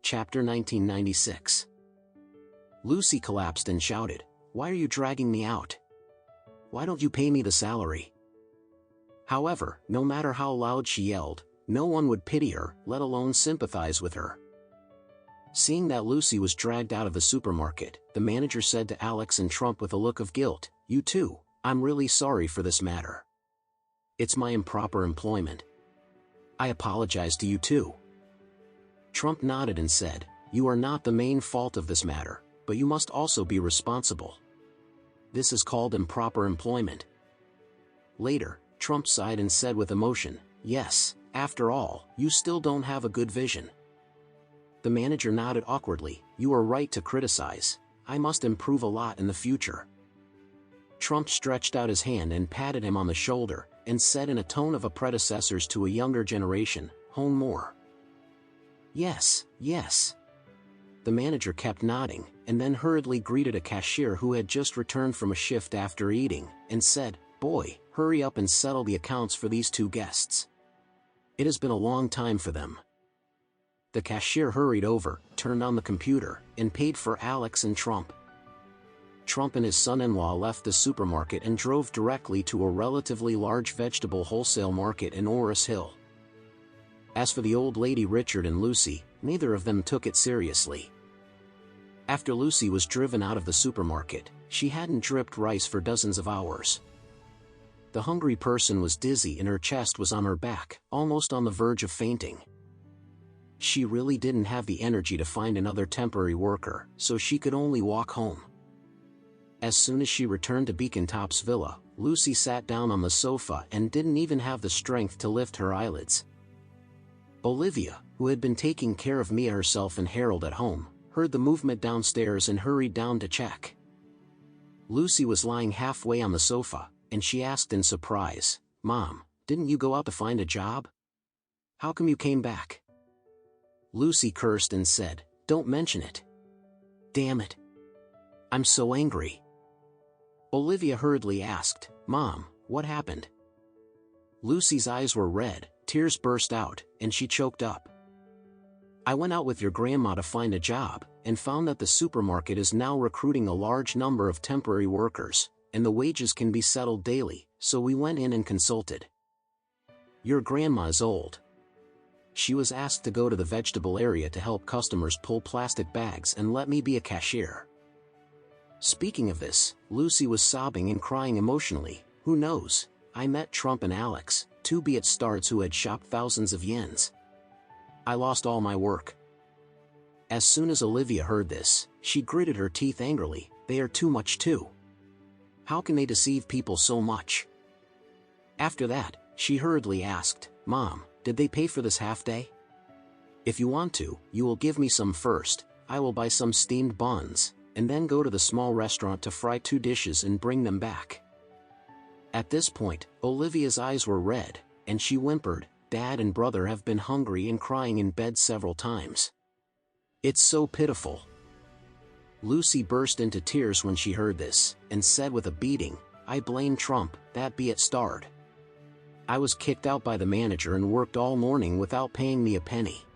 Chapter 1996. Lucy collapsed and shouted, "Why are you dragging me out? Why don't you pay me the salary?" However, no matter how loud she yelled, no one would pity her, let alone sympathize with her. Seeing that Lucy was dragged out of the supermarket, the manager said to Alex and Trump with a look of guilt, "You too, I'm really sorry for this matter. It's my improper employment. I apologize to you too." Trump nodded and said, "You are not the main fault of this matter, but you must also be responsible. This is called improper employment." Later, Trump sighed and said with emotion, "Yes, after all, you still don't have a good vision." The manager nodded awkwardly, "You are right to criticize. I must improve a lot in the future." Trump stretched out his hand and patted him on the shoulder, and said in a tone of a predecessors to a younger generation, "Hone more." "Yes, yes." The manager kept nodding, and then hurriedly greeted a cashier who had just returned from a shift after eating, and said, "Boy, hurry up and settle the accounts for these two guests. It has been a long time for them." The cashier hurried over, turned on the computer, and paid for Alex and Trump. Trump and his son-in-law left the supermarket and drove directly to a relatively large vegetable wholesale market in Orris Hill. As for the old lady Richard and Lucy, neither of them took it seriously. After Lucy was driven out of the supermarket, she hadn't dripped rice for dozens of hours. The hungry person was dizzy and her chest was on her back, almost on the verge of fainting. She really didn't have the energy to find another temporary worker, so she could only walk home. As soon as she returned to Beacon Top's villa, Lucy sat down on the sofa and didn't even have the strength to lift her eyelids. Olivia, who had been taking care of Mia herself and Harold at home, heard the movement downstairs and hurried down to check. Lucy was lying halfway on the sofa, and she asked in surprise, "Mom, didn't you go out to find a job? How come you came back?" Lucy cursed and said, "Don't mention it. Damn it. I'm so angry." Olivia hurriedly asked, "Mom, what happened?" Lucy's eyes were red, tears burst out, and she choked up. "I went out with your grandma to find a job, and found that the supermarket is now recruiting a large number of temporary workers, and the wages can be settled daily, so we went in and consulted. Your grandma is old. She was asked to go to the vegetable area to help customers pull plastic bags and let me be a cashier." Speaking of this, Lucy was sobbing and crying emotionally. "Who knows, I met Trump and Alex, two be-it-starts who had shopped thousands of yens. I lost all my work." As soon as Olivia heard this, she gritted her teeth angrily. "They are too much too. How can they deceive people so much?" After that, she hurriedly asked, "Mom, did they pay for this half-day? If you want to, you will give me some first. I will buy some steamed buns, and then go to the small restaurant to fry 2 dishes and bring them back." At this point, Olivia's eyes were red, and she whimpered, "Dad and brother have been hungry and crying in bed several times. It's so pitiful." Lucy burst into tears when she heard this, and said with a beating, "I blame Trump, that be-it-start. I was kicked out by the manager and worked all morning without paying me a penny.